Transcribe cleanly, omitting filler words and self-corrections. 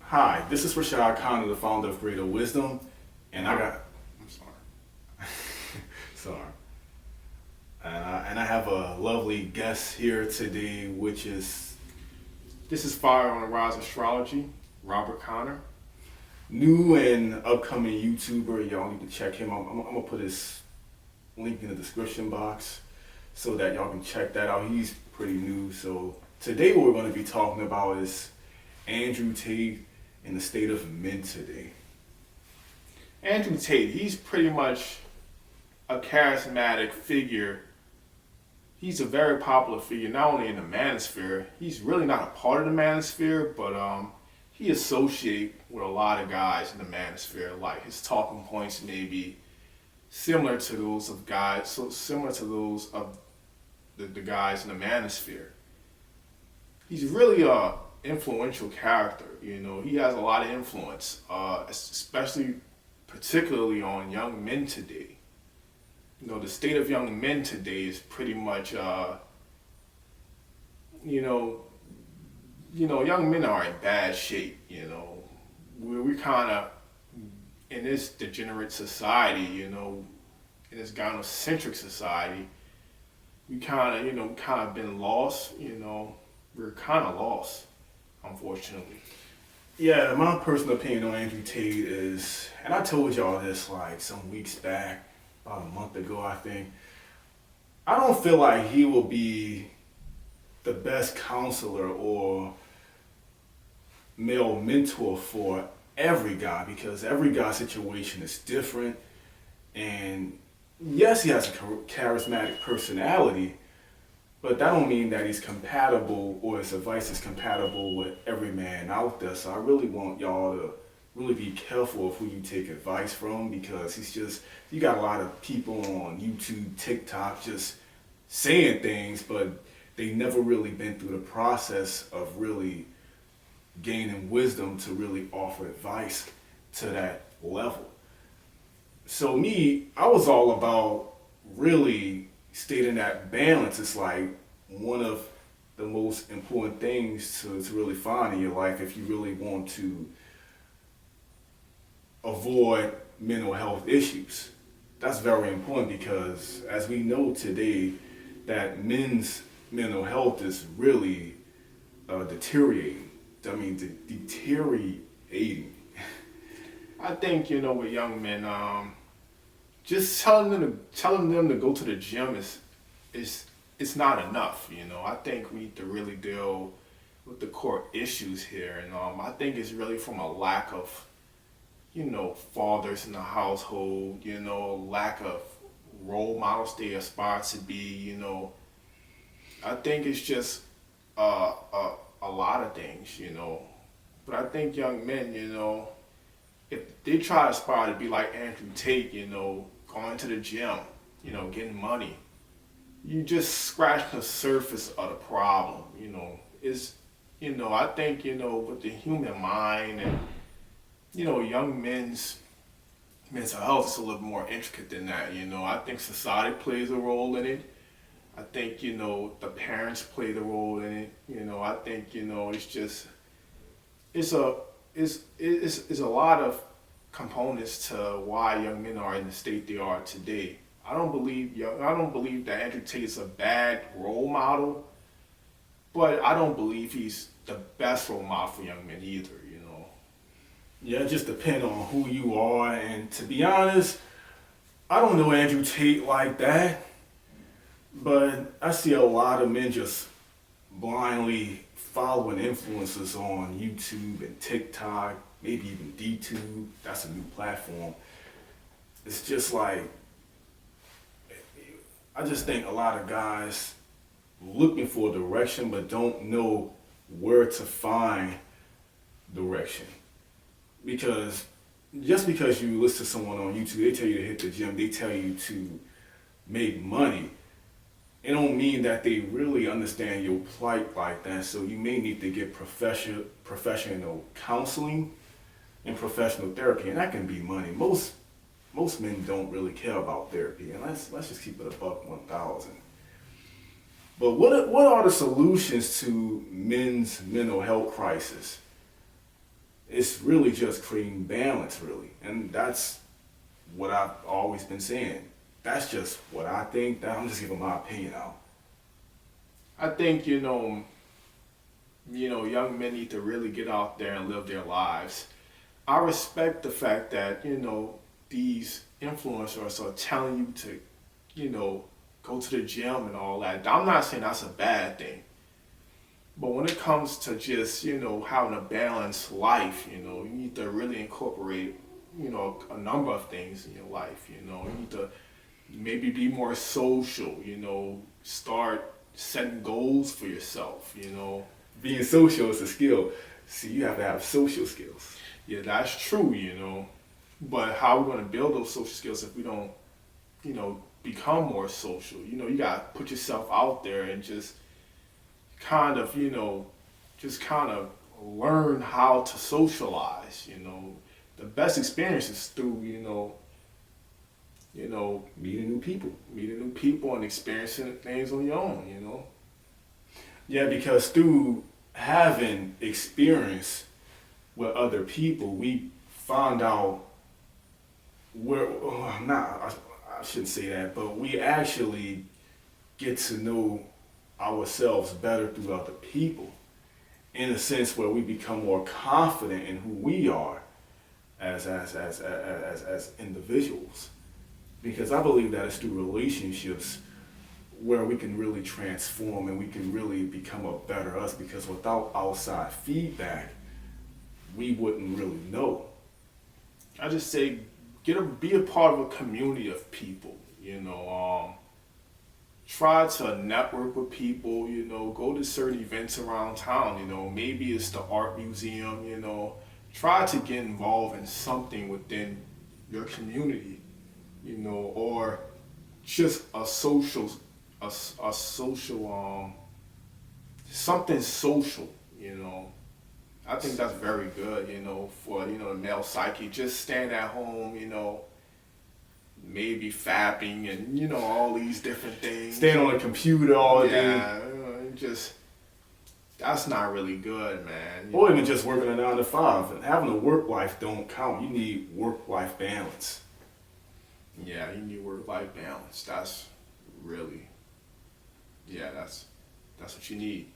Hi, this is Rashad Connor, the founder of Greater Wisdom, and I'm sorry. Sorry. And I have a lovely guest here today, which is This is FireOnTheRise Astrology, Robert Connor. new and upcoming YouTuber. Y'all need to check him out. I'm gonna put his link in the description box so that y'all can check that out. He's pretty new. So today what we're gonna be talking about is Andrew Tate and the state of men today. Andrew Tate, he's pretty much a charismatic figure. He's a very popular figure, not only in the manosphere. He's really not a part of the manosphere, but he associates with a lot of guys in the manosphere. Like his talking points may be similar to those of guys, so similar to those of the guys in the manosphere. He's really a influential character. You know, he has a lot of influence, especially particularly on young men today. You know, the state of young men today is pretty much, young men are in bad shape. You know, we kind of in this degenerate society. You know, in this gynocentric society, we kind of been lost. You know, we're kind of lost, unfortunately. Yeah, my personal opinion on Andrew Tate is, and I told y'all this like some weeks back, about a month ago, I think. I don't feel like he will be the best counselor or male mentor for every guy because every guy's situation is different. And yes, he has a charismatic personality, but that don't mean that he's compatible or his advice is compatible with every man out there. So I really want y'all to really be careful of who you take advice from because you got a lot of people on YouTube, TikTok just saying things, but they never really been through the process of really gaining wisdom to really offer advice to that level. So me, I was all about really stating that balance is like one of the most important things to really find in your life if you really want to avoid mental health issues. That's very important because as we know today that men's mental health is really deteriorating. I mean, deteriorating. I think with young men, just telling them to go to the gym is it's not enough. You know, I think we need to really deal with the core issues here, and I think it's really from a lack of fathers in the household. Lack of role models they aspire to be. I think it's just a lot of things. But I think young men, if they try to aspire to be like Andrew Tate, going to the gym, getting money, you just scratch the surface of the problem. I think, with the human mind and, young men's mental health is a little more intricate than that. I think society plays a role in it. I think, the parents play the role in it. I think, it's a lot of components to why young men are in the state they are today. I don't believe that Andrew Tate is a bad role model, but I don't believe he's the best role model for young men either. Yeah, it just depends on who you are. And to be honest, I don't know Andrew Tate like that, but I see a lot of men just blindly following influencers on YouTube and TikTok, maybe even DTube. That's a new platform. It's just like, I just think a lot of guys looking for direction but don't know where to find direction. Because just because you listen to someone on YouTube, they tell you to hit the gym, they tell you to make money, it don't mean that they really understand your plight like that. So you may need to get professional counseling and professional therapy, and that can be money. Most men don't really care about therapy, and let's just keep it a buck 1,000. But what are the solutions to men's mental health crisis? It's really just creating balance, really. And that's what I've always been saying. That's just what I think. That I'm just giving my opinion out. I think, young men need to really get out there and live their lives. I respect the fact that, these influencers are telling you to, go to the gym and all that. I'm not saying that's a bad thing. But when it comes to just, having a balanced life, you need to really incorporate, a number of things in your life. You need to maybe be more social, start setting goals for yourself, Being social is a skill. See, you have to have social skills. Yeah, that's true. But how are we going to build those social skills if we don't, become more social? You got to put yourself out there and just kind of, learn how to socialize. The best experience is through, meeting new people and experiencing things on your own. Yeah, because through having experience with other people, we found out I shouldn't say that, but we actually get to know ourselves better through other people in a sense where we become more confident in who we are as individuals. Because I believe that it's through relationships where we can really transform and we can really become a better us, because without outside feedback, we wouldn't really know. I just say be a part of a community of people, try to network with people, go to certain events around town, maybe it's the art museum, try to get involved in something within your community, or just a social something social, I think that's very good, for, the male psyche. Just staying at home, maybe fapping and, all these different things. Staying on a computer all day. Yeah, that's not really good, man. Or even just working a 9 to 5. And having a work life don't count. You need work-life balance. Yeah, you need work-life balance. That's really, that's what you need.